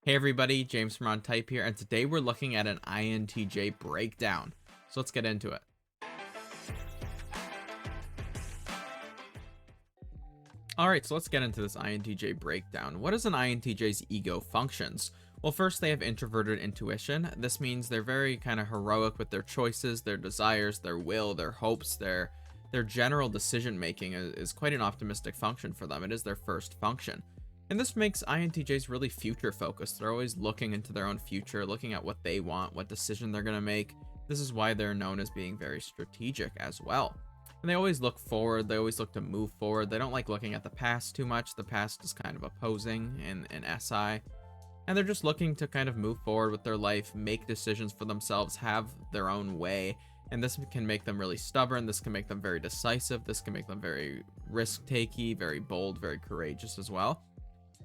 Hey everybody, James from On Type here, and today we're looking at an INTJ breakdown. So let's get into it. Alright, so let's get into this INTJ breakdown. What is an INTJ's ego functions? Well, first they have introverted intuition. This means they're very kind of heroic with their choices, their desires, their will, their hopes, their general decision making is quite an optimistic function for them. It is their first function. And this makes INTJs really future focused. They're always looking into their own future, looking at what they want, what decision they're going to make. This is why they're known as being very strategic as well. And they always look forward. They always look to move forward. They don't like looking at the past too much. The past is kind of opposing in SI. And they're just looking to kind of move forward with their life, make decisions for themselves, have their own way. And this can make them really stubborn. This can make them very decisive. This can make them very risk-takey, very bold, very courageous as well.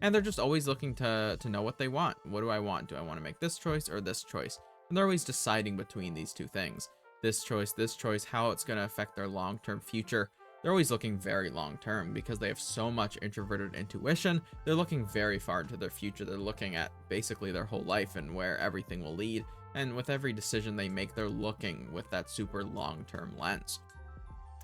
And they're just always looking to know what they want. What do I want? Do I want to make this choice or this choice? And they're always deciding between these two things. This choice, how it's going to affect their long-term future. They're always looking very long-term because they have so much introverted intuition. They're looking very far into their future. They're looking at basically their whole life and where everything will lead. And with every decision they make, they're looking with that super long-term lens.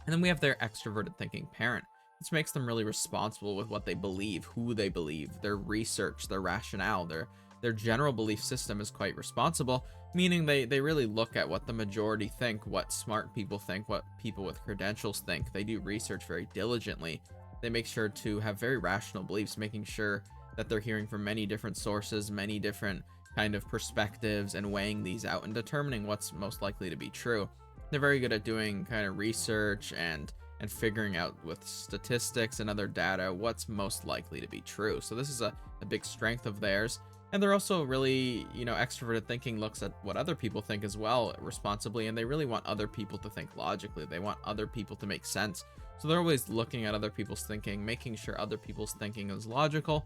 And then we have their extroverted thinking parent. This makes them really responsible with what they believe, who they believe, their research, their rationale, their general belief system is quite responsible, meaning they really look at what the majority think, what smart people think, what people with credentials think. They do research very diligently. They make sure to have very rational beliefs, making sure that they're hearing from many different sources, many different kind of perspectives, and weighing these out and determining what's most likely to be true. They're very good at doing kind of research and figuring out with statistics and other data what's most likely to be true. So this is a big strength of theirs. And they're also really, extroverted thinking looks at what other people think as well responsibly, and they really want other people to think logically. They want other people to make sense. So they're always looking at other people's thinking, making sure other people's thinking is logical,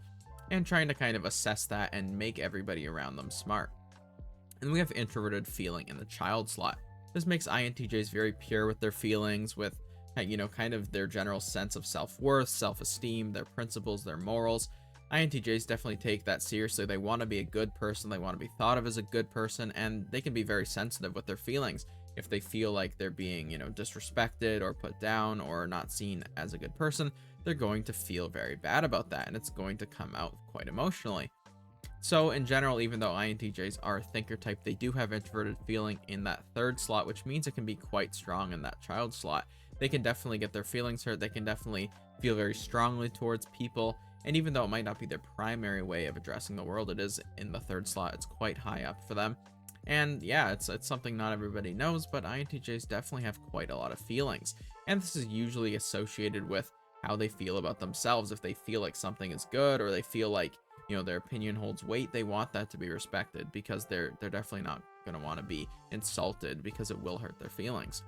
and trying to kind of assess that and make everybody around them smart. And we have introverted feeling in the child slot. This makes INTJs very pure with their feelings, with kind of their general sense of self-worth, self-esteem, their principles, their morals. INTJs definitely take that seriously. They want to be a good person. They want to be thought of as a good person, and they can be very sensitive with their feelings. If they feel like they're being, disrespected or put down or not seen as a good person, they're going to feel very bad about that, and it's going to come out quite emotionally. So in general, even though INTJs are a thinker type, they do have introverted feeling in that third slot, which means it can be quite strong in that child slot. They can definitely get their feelings hurt. They can definitely feel very strongly towards people. And even though it might not be their primary way of addressing the world, it is in the third slot. It's quite high up for them. And yeah, it's something not everybody knows, but INTJs definitely have quite a lot of feelings. And this is usually associated with how they feel about themselves. If they feel like something is good, or they feel like, their opinion holds weight, they want that to be respected, because they're definitely not going to want to be insulted, because it will hurt their feelings.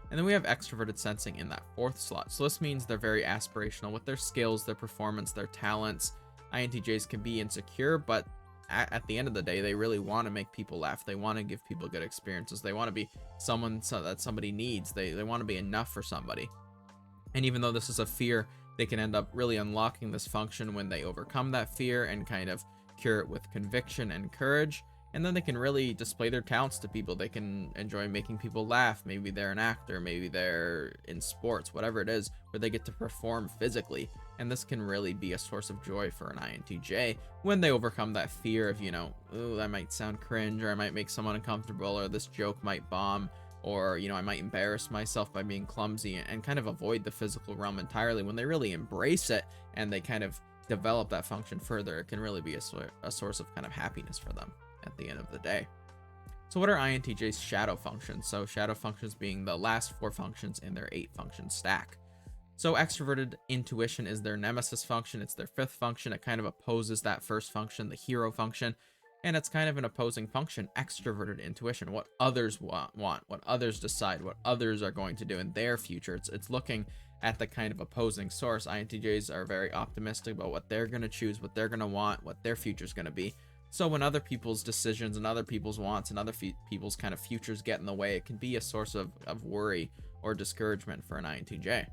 And then we have extroverted sensing in that fourth slot. So this means they're very aspirational with their skills, their performance, their talents. INTJs can be insecure, but at the end of the day, they really want to make people laugh. They want to give people good experiences. They want to be someone that somebody needs. They want to be enough for somebody. And even though this is a fear, they can end up really unlocking this function when they overcome that fear and kind of cure it with conviction and courage. And then they can really display their talents to people. They can enjoy making people laugh. Maybe they're an actor, maybe they're in sports, whatever it is, where they get to perform physically. And this can really be a source of joy for an INTJ when they overcome that fear of, ooh, that might sound cringe, or I might make someone uncomfortable, or this joke might bomb, or, I might embarrass myself by being clumsy, and kind of avoid the physical realm entirely. When they really embrace it and they kind of develop that function further, it can really be a source of kind of happiness for them at the end of the day. So what are INTJ's shadow functions? So shadow functions being the last 4 functions in their 8 function stack. So extroverted intuition is their Nemesis function. It's their 5th function. It kind of opposes that first function, the hero function. And it's kind of an opposing function, extroverted intuition, what others want, what others decide, what others are going to do in their future. It's looking at the kind of opposing source. INTJs are very optimistic about what they're going to choose, what they're going to want, what their future is going to be. So when other people's decisions and other people's wants and other people's kind of futures get in the way, it can be a source of worry or discouragement for an INTJ.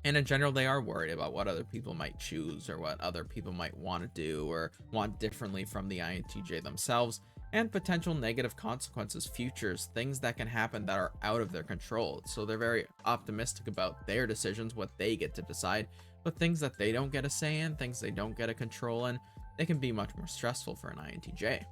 And in general, they are worried about what other people might choose or what other people might want to do or want differently from the INTJ themselves, and potential negative consequences, futures, things that can happen that are out of their control. So they're very optimistic about their decisions, what they get to decide, but things that they don't get a say in, things they don't get a control in, they can be much more stressful for an INTJ.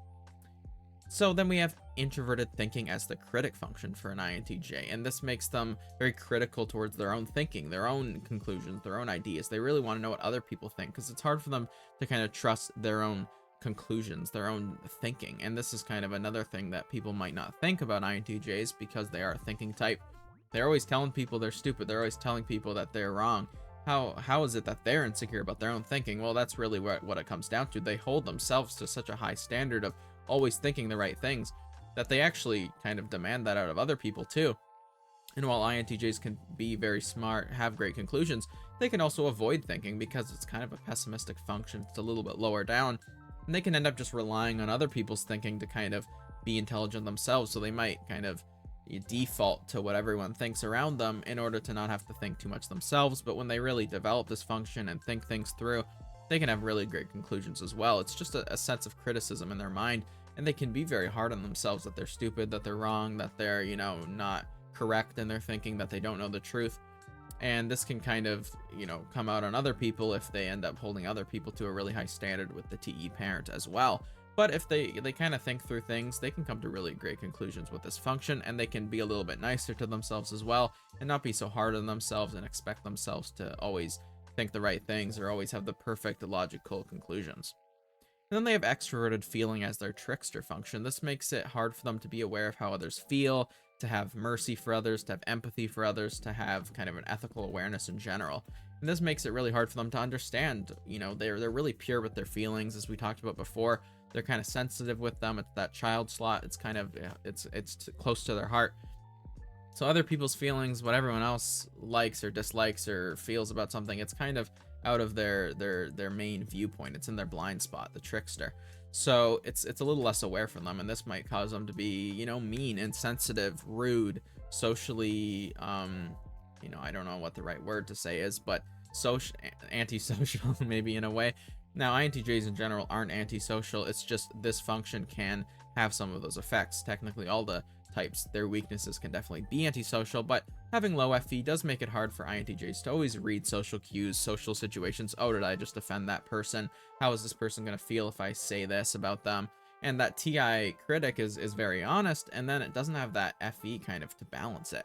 So then we have introverted thinking as the critic function for an INTJ, and this makes them very critical towards their own thinking, their own conclusions, their own ideas. They really want to know what other people think because it's hard for them to kind of trust their own conclusions, their own thinking. And this is kind of another thing that people might not think about INTJs because they are a thinking type. They're always telling people they're stupid. They're always telling people that they're wrong. How is it that they're insecure about their own thinking? Well, that's really what it comes down to. They hold themselves to such a high standard of always thinking the right things that they actually kind of demand that out of other people too. And while INTJs can be very smart, have great conclusions, they can also avoid thinking because it's kind of a pessimistic function. It's a little bit lower down, and they can end up just relying on other people's thinking to kind of be intelligent themselves. So they might kind of default to what everyone thinks around them in order to not have to think too much themselves. But when they really develop this function and think things through, they can have really great conclusions as well. It's just a sense of criticism in their mind, and they can be very hard on themselves that they're stupid, that they're wrong, that they're, not correct in their thinking, that they don't know the truth. And this can kind of, come out on other people if they end up holding other people to a really high standard with the TE parent as well. But if they kind of think through things, they can come to really great conclusions with this function, and they can be a little bit nicer to themselves as well and not be so hard on themselves and expect themselves to always think the right things or always have the perfect logical conclusions. And then they have extroverted feeling as their trickster function. This makes it hard for them to be aware of how others feel, to have mercy for others, to have empathy for others, to have kind of an ethical awareness in general. And this makes it really hard for them to understand. They're really pure with their feelings, as we talked about before. They're kind of sensitive with them. It's that child slot. It's kind of it's close to their heart. So other people's feelings, what everyone else likes or dislikes or feels about something, it's kind of out of their main viewpoint. It's in their blind spot, the trickster. So it's a little less aware from them, and this might cause them to be, mean, insensitive, rude, socially, I don't know what the right word to say is, but antisocial maybe in a way. Now, INTJs in general aren't antisocial. It's just this function can have some of those effects. Technically, all the types, their weaknesses can definitely be antisocial, but having low FE does make it hard for INTJs to always read social cues, social situations. Oh, did I just offend that person? How is this person going to feel if I say this about them? And that TI critic is very honest, and then it doesn't have that FE kind of to balance it.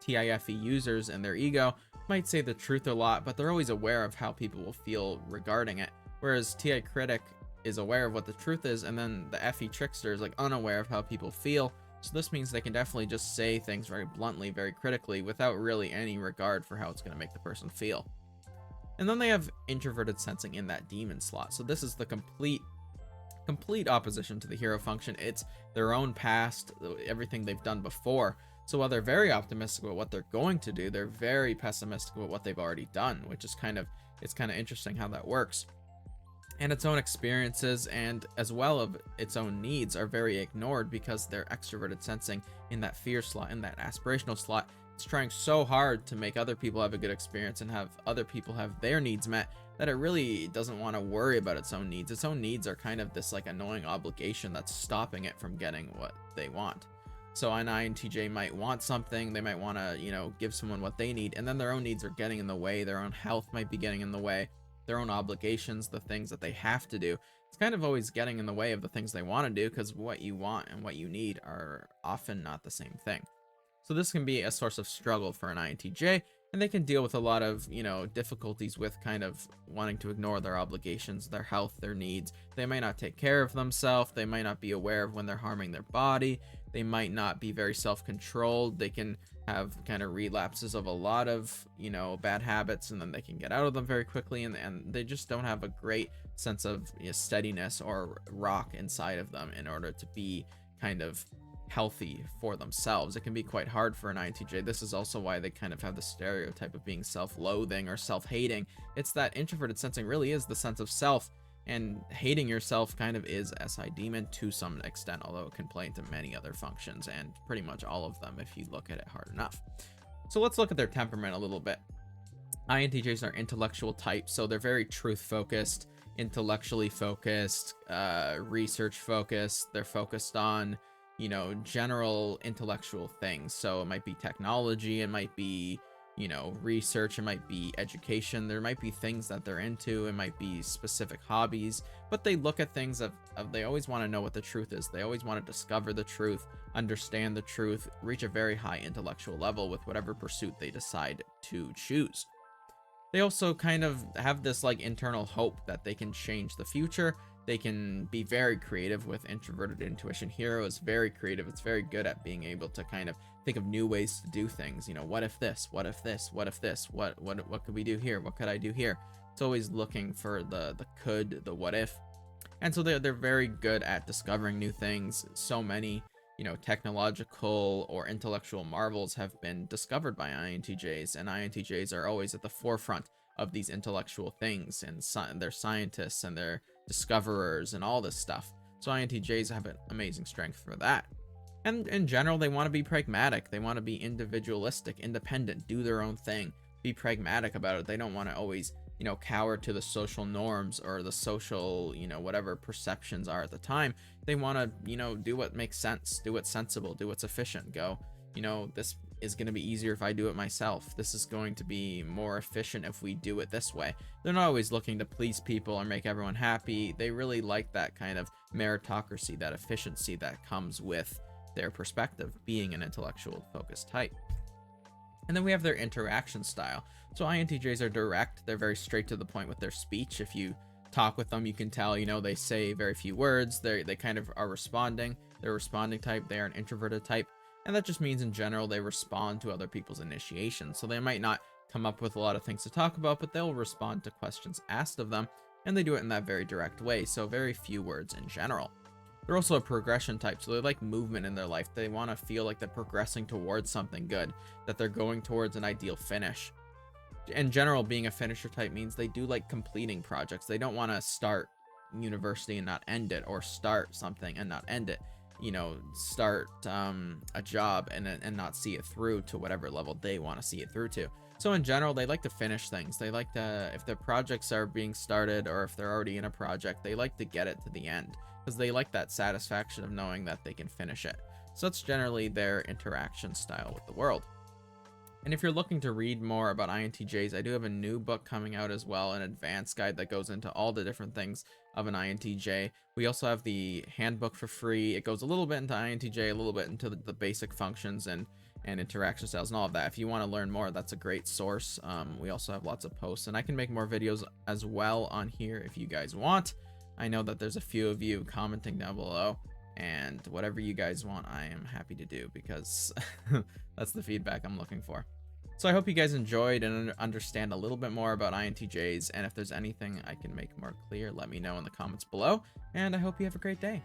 TIFE users and their ego might say the truth a lot, but they're always aware of how people will feel regarding it. Whereas TI critic is aware of what the truth is, and then the FE trickster is like unaware of how people feel. So this means they can definitely just say things very bluntly, very critically, without really any regard for how it's going to make the person feel. And then they have introverted sensing in that demon slot. So this is the complete opposition to the hero function. It's their own past, everything they've done before. So while they're very optimistic about what they're going to do, they're very pessimistic about what they've already done, which is kind of interesting how that works. And its own experiences and as well of its own needs are very ignored because they're extroverted sensing in that fear slot, in that aspirational slot. It's trying so hard to make other people have a good experience and have other people have their needs met that it really doesn't want to worry about its own needs. Its own needs are kind of this like annoying obligation that's stopping it from getting what they want. So an INTJ might want something, they might want to, give someone what they need, and then their own needs are getting in the way, their own health might be getting in the way, their own obligations, the things that they have to do. It's kind of always getting in the way of the things they want to do because what you want and what you need are often not the same thing. So this can be a source of struggle for an INTJ, and they can deal with a lot of, difficulties with kind of wanting to ignore their obligations, their health, their needs. They might not take care of themselves. They might not be aware of when they're harming their body. They might not be very self-controlled. They can have kind of relapses of a lot of, bad habits, and then they can get out of them very quickly. And they just don't have a great sense of steadiness or rock inside of them in order to be kind of healthy for themselves. It can be quite hard for an INTJ. This is also why they kind of have the stereotype of being self-loathing or self-hating. It's that introverted sensing really is the sense of self, and hating yourself kind of is SI demon to some extent, although it can play into many other functions and pretty much all of them if you look at it hard enough. So let's look at their temperament a little bit. INTJs are intellectual types, so they're very truth focused, intellectually focused, research focused. They're focused on, general intellectual things. So it might be technology, it might be, research, it might be education. There might be things that they're into, it might be specific hobbies, but they look at things of they always want to know what the truth is. They always want to discover the truth, understand the truth, reach a very high intellectual level with whatever pursuit they decide to choose. They also kind of have this like internal hope that they can change the future. They can be very creative with introverted intuition. Hero is very creative. It's very good at being able to kind of think of new ways to do things. What if this? What if this? What if this? What could we do here? What could I do here? It's always looking for the could, the what if. And so they're very good at discovering new things. So many technological or intellectual marvels have been discovered by INTJs, and INTJs are always at the forefront of these intellectual things, and they're scientists and they're discoverers and all this stuff. So INTJs have an amazing strength for that. And in general, they want to be pragmatic. They want to be individualistic, independent, do their own thing, be pragmatic about it. They don't want to always cower to the social norms or the social, whatever perceptions are at the time. They want to, do what makes sense, do what's sensible, do what's efficient. Go, this is going to be easier if I do it myself. This is going to be more efficient if we do it this way. They're not always looking to please people or make everyone happy. They really like that kind of meritocracy, that efficiency that comes with their perspective, being an intellectual focused type. And then we have their interaction style. So INTJs are direct. They're very straight to the point with their speech. If you talk with them, you can tell, they say very few words. They kind of are responding. They're a responding type. They are an introverted type. And that just means in general, they respond to other people's initiation. So they might not come up with a lot of things to talk about, but they'll respond to questions asked of them. And they do it in that very direct way. So very few words in general. They're also a progression type, so they like movement in their life. They want to feel like they're progressing towards something good, that they're going towards an ideal finish. In general, being a finisher type means they do like completing projects. They don't want to start university and not end it, or start something and not end it. Start a job and not see it through to whatever level they want to see it through to. So in general, they like to finish things. They like to, if their projects are being started or if they're already in a project, they like to get it to the end, because they like that satisfaction of knowing that they can finish it. So that's generally their interaction style with the world. And if you're looking to read more about INTJs, I do have a new book coming out as well, an advanced guide that goes into all the different things of an INTJ. We also have the handbook for free. It goes a little bit into INTJ, a little bit into the basic functions and interaction styles and all of that. If you want to learn more, that's a great source. We also have lots of posts, and I can make more videos as well on here if you guys want. I know that there's a few of you commenting down below, and whatever you guys want, I am happy to do, because that's the feedback I'm looking for. So I hope you guys enjoyed and understand a little bit more about INTJs, and if there's anything I can make more clear, let me know in the comments below, and I hope you have a great day.